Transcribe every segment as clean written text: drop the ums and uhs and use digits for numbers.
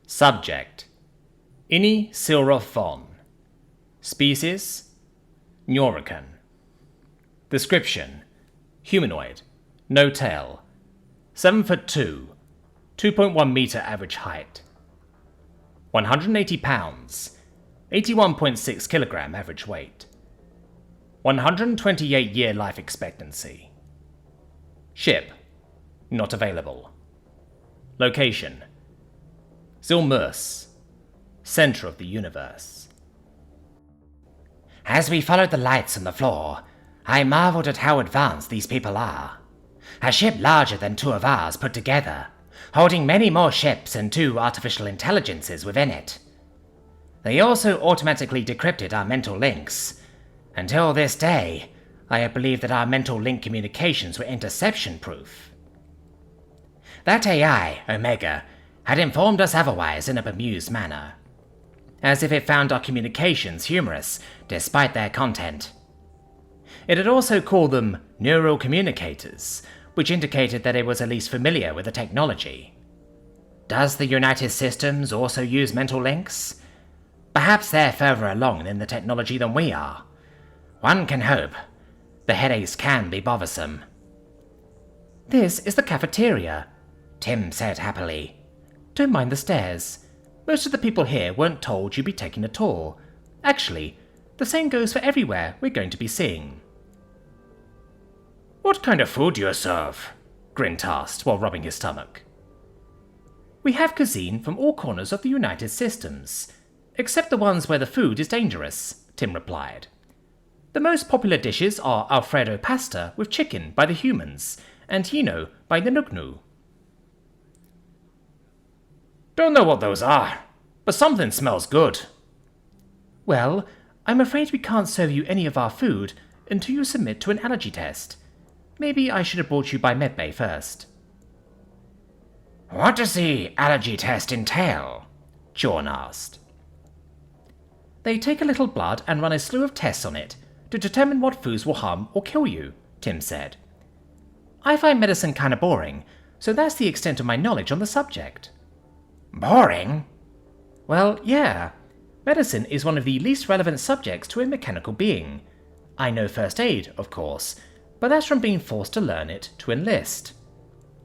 Subject: Ini Silrophon. Species: Neurican. Description: Humanoid, no tail, 7'2", 2.1 meter average height, 180 pounds, 81.6 kilogram average weight, 128-year life expectancy. Ship: not available. Location: Zilmurs, center of the universe. As we followed the lights on the floor, I marveled at how advanced these people are. A ship larger than two of ours put together, holding many more ships and 2 artificial intelligences within it. They also automatically decrypted our mental links. Until this day, I have believed that our mental link communications were interception-proof. That AI, Omega, had informed us otherwise in a bemused manner, as if it found our communications humorous despite their content. It had also called them neural communicators, which indicated that it was at least familiar with the technology. Does the United Systems also use mental links? Perhaps they're further along in the technology than we are. One can hope. The headaches can be bothersome. "This is the cafeteria," Tim said happily. "Don't mind the stairs. Most of the people here weren't told you'd be taking a tour. Actually, the same goes for everywhere we're going to be seeing." "What kind of food do you serve?" Grint asked while rubbing his stomach. "We have cuisine from all corners of the United Systems, except the ones where the food is dangerous," Tim replied. "The most popular dishes are Alfredo pasta with chicken by the humans, and Hino by the Nugnu." "Don't know what those are, but something smells good." "Well, I'm afraid we can't serve you any of our food until you submit to an allergy test. Maybe I should have brought you by medbay first." "What does the allergy test entail?" John asked. "They take a little blood and run a slew of tests on it to determine what foods will harm or kill you," Tim said. "I find medicine kinda boring, so that's the extent of my knowledge on the subject." "Boring?" "Well, yeah. Medicine is one of the least relevant subjects to a mechanical being. I know first aid, of course, but that's from being forced to learn it to enlist.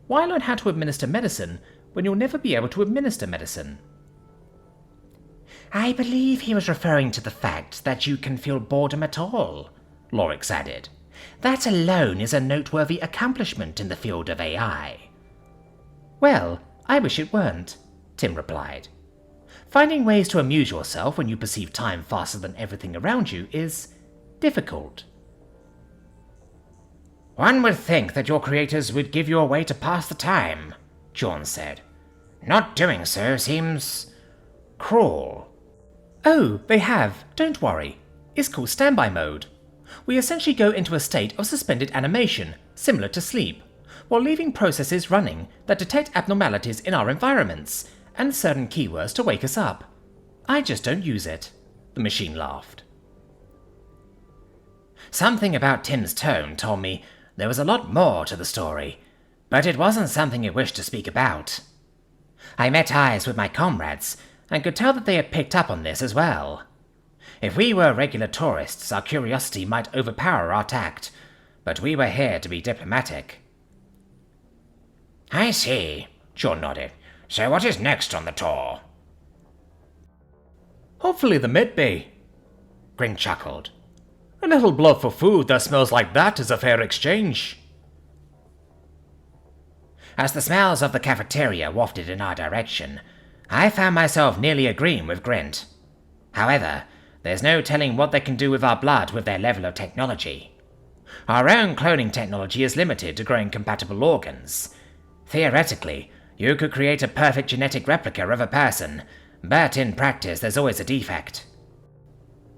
Why learn how to administer medicine when you'll never be able to administer medicine?" "I believe he was referring to the fact that you can feel boredom at all," Lorix added. "That alone is a noteworthy accomplishment in the field of AI." "Well, I wish it weren't," Tim replied. "Finding ways to amuse yourself when you perceive time faster than everything around you is difficult." "One would think that your creators would give you a way to pass the time," John said. "Not doing so seems cruel." "Oh, they have. Don't worry. It's called standby mode. We essentially go into a state of suspended animation, similar to sleep, while leaving processes running that detect abnormalities in our environments and certain keywords to wake us up. I just don't use it." The machine laughed. Something about Tim's tone told me there was a lot more to the story, but it wasn't something he wished to speak about. I met eyes with my comrades and could tell that they had picked up on this as well. If we were regular tourists, our curiosity might overpower our tact, but we were here to be diplomatic. "I see," John nodded. "So what is next on the tour?" "Hopefully the medbay," Grint chuckled. "A little blood for food that smells like that is a fair exchange." As the smells of the cafeteria wafted in our direction, I found myself nearly agreeing with Grint. However, there's no telling what they can do with our blood with their level of technology. Our own cloning technology is limited to growing compatible organs. Theoretically, you could create a perfect genetic replica of a person, but in practice there's always a defect.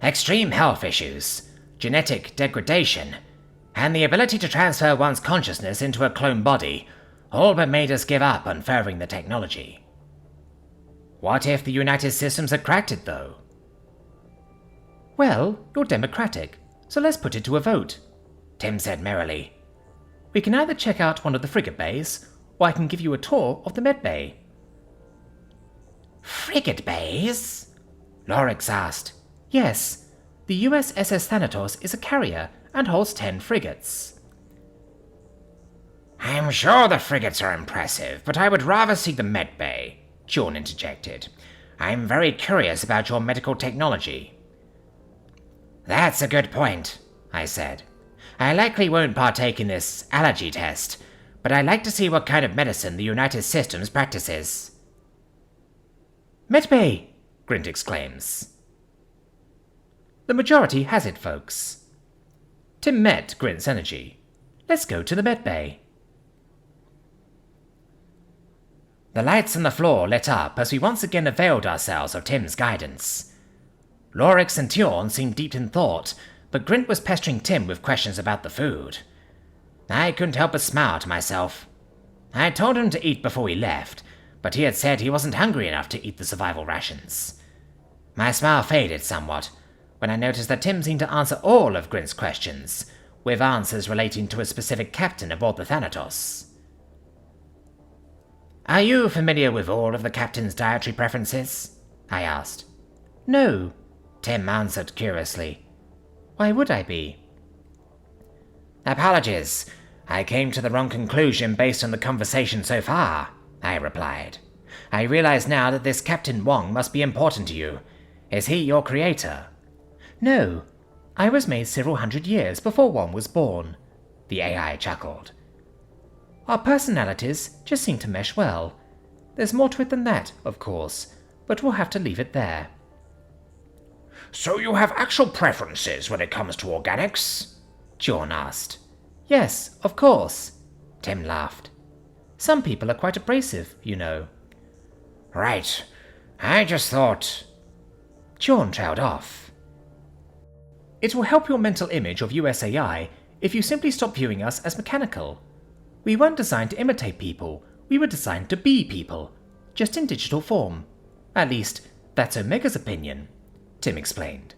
Extreme health issues, genetic degradation, and the ability to transfer one's consciousness into a clone body all but made us give up on furthering the technology. What if the United Systems had cracked it, though? "Well, you're democratic, so let's put it to a vote," Tim said merrily. "We can either check out one of the frigate bays, or I can give you a tour of the med bay." Frigate bays? Lorix asked. Yes, the USS Thanatos is a carrier and holds 10 frigates. I'm sure the frigates are impressive, but I would rather see the med bay, John interjected. I'm very curious about your medical technology. That's a good point, I said. I likely won't partake in this allergy test, but I'd like to see what kind of medicine the United Systems practices. Medbay! Grint exclaims. The majority has it, folks. Tim met Grint's energy. Let's go to the medbay. The lights on the floor lit up as we once again availed ourselves of Tim's guidance. Lorix and Tjorn seemed deep in thought, but Grint was pestering Tim with questions about the food. I couldn't help but smile to myself. I told him to eat before we left, but he had said he wasn't hungry enough to eat the survival rations. My smile faded somewhat when I noticed that Tim seemed to answer all of Grint's questions, with answers relating to a specific captain aboard the Thanatos. Are you familiar with all of the captain's dietary preferences? I asked. No, Tim answered curiously. Why would I be? Apologies. I came to the wrong conclusion based on the conversation so far, I replied. I realize now that this Captain Wong must be important to you. Is he your creator? No, I was made several hundred years before Wong was born, the AI chuckled. Our personalities just seem to mesh well. There's more to it than that, of course, but we'll have to leave it there. So you have actual preferences when it comes to organics? John asked. Yes, of course, Tim laughed. Some people are quite abrasive, you know. Right. I just thought... John trailed off. It will help your mental image of USAI if you simply stop viewing us as mechanical. We weren't designed to imitate people, we were designed to be people, just in digital form. At least, that's Omega's opinion, Tim explained.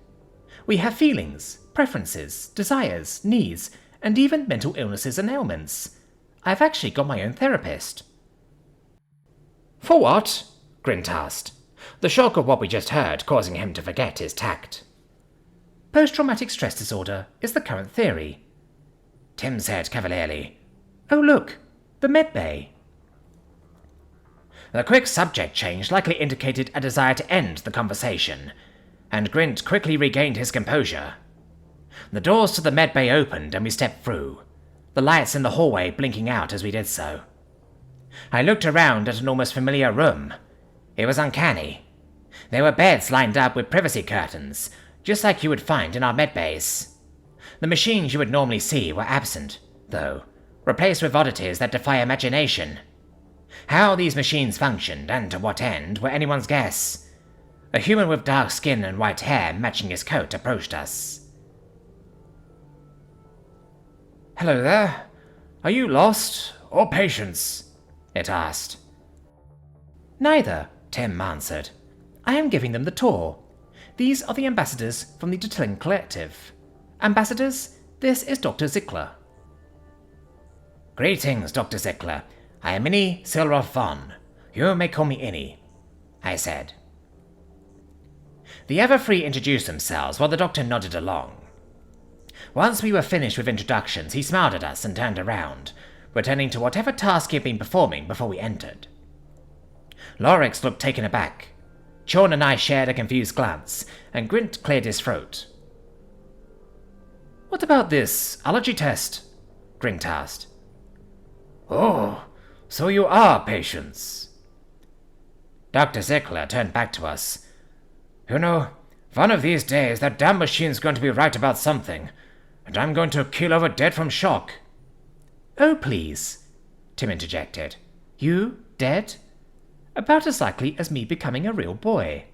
We have feelings, preferences, desires, needs, and even mental illnesses and ailments. I've actually got my own therapist. For what? Grint asked, the shock of what we just heard causing him to forget his tact. Post-traumatic stress disorder is the current theory, Tim said cavalierly. Oh look, the medbay. The quick subject change likely indicated a desire to end the conversation, and Grint quickly regained his composure. The doors to the medbay opened and we stepped through, the lights in the hallway blinking out as we did so. I looked around at an almost familiar room. It was uncanny. There were beds lined up with privacy curtains, just like you would find in our medbays. The machines you would normally see were absent, though, replaced with oddities that defy imagination. How these machines functioned, and to what end, were anyone's guess. A human with dark skin and white hair matching his coat approached us. Hello there. Are you lost, or patients? It asked. Neither, Tim answered. I am giving them the tour. These are the ambassadors from the Detling Collective. Ambassadors, this is Dr. Zickler. Greetings, Dr. Zickler. I am Innie Silroth Von. You may call me Innie, I said. The other three introduced themselves while the doctor nodded along. Once we were finished with introductions, he smiled at us and turned around, returning to whatever task he had been performing before we entered. Lorix looked taken aback. Chorn and I shared a confused glance, and Grint cleared his throat. What about this allergy test? Grint asked. Oh, so you are patients. Dr. Zickler turned back to us. You know, one of these days that damn machine's going to be right about something, and I'm going to keel over dead from shock. Oh, please, Tim interjected. You dead? About as likely as me becoming a real boy.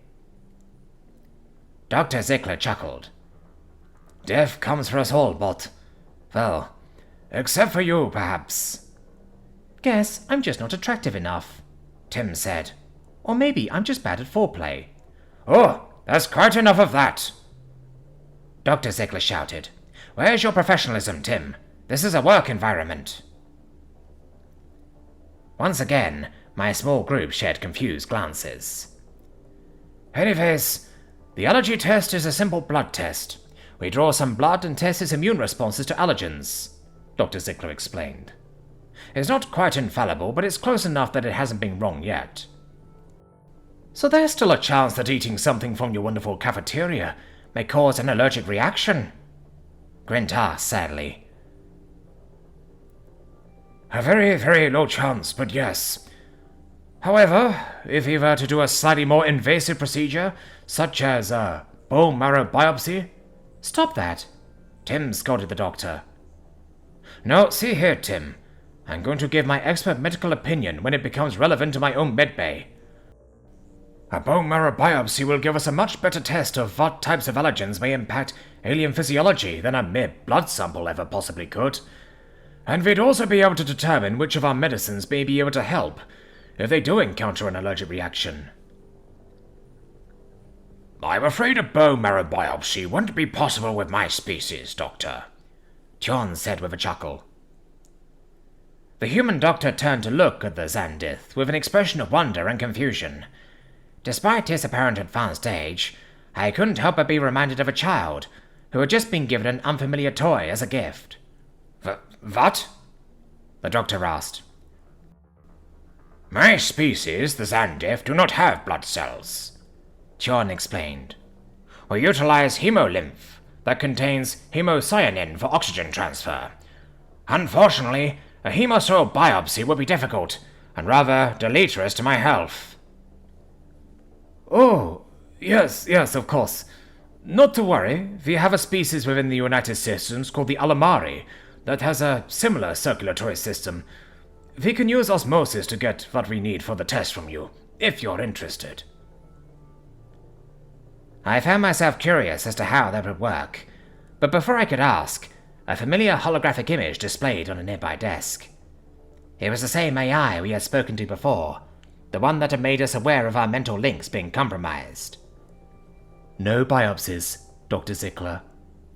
Dr. Zickler chuckled. Death comes for us all, but, well, except for you, perhaps. Guess I'm just not attractive enough, Tim said. Or maybe I'm just bad at foreplay. Oh, there's quite enough of that. Dr. Zickler shouted. Where's your professionalism, Tim? This is a work environment. Once again, my small group shared confused glances. Anyways, the allergy test is a simple blood test. We draw some blood and test his immune responses to allergens, Dr. Ziegler explained. It's not quite infallible, but it's close enough that it hasn't been wrong yet. So there's still a chance that eating something from your wonderful cafeteria may cause an allergic reaction? Grint asked sadly. A very, very low chance, but yes. However, if he were to do a slightly more invasive procedure, such as a bone marrow biopsy... Stop that, Tim scolded the doctor. No, see here, Tim. I'm going to give my expert medical opinion when it becomes relevant to my own medbay. A bone marrow biopsy will give us a much better test of what types of allergens may impact alien physiology than a mere blood sample ever possibly could. And we'd also be able to determine which of our medicines may be able to help if they do encounter an allergic reaction. I'm afraid a bone marrow biopsy wouldn't be possible with my species, Doctor, John said with a chuckle. The human doctor turned to look at the Zandith with an expression of wonder and confusion. Despite his apparent advanced age, I couldn't help but be reminded of a child who had just been given an unfamiliar toy as a gift. What? The doctor asked. My species, the Zandith, do not have blood cells, John explained. We utilize hemolymph that contains hemocyanin for oxygen transfer. Unfortunately, a hemosoil biopsy would be difficult and rather deleterious to my health. Oh, yes, of course. Not to worry, we have a species within the United Systems called the Alamari that has a similar circulatory system. We can use osmosis to get what we need for the test from you, if you're interested. I found myself curious as to how that would work, but before I could ask, a familiar holographic image displayed on a nearby desk. It was the same AI we had spoken to before, the one that had made us aware of our mental links being compromised. No biopsies, Dr. Ziegler,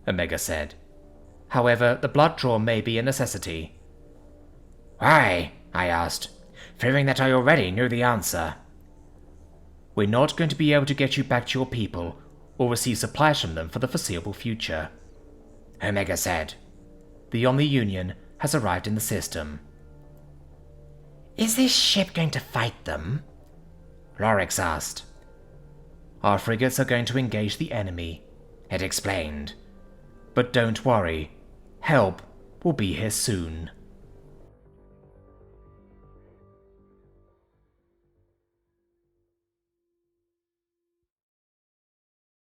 Omega said. However, the blood draw may be a necessity. Why? I asked, fearing that I already knew the answer. We're not going to be able to get you back to your people or receive supplies from them for the foreseeable future, Omega said. The Omni Union has arrived in the system. Is this ship going to fight them? Lorix asked. Our frigates are going to engage the enemy, it explained. But don't worry, help will be here soon.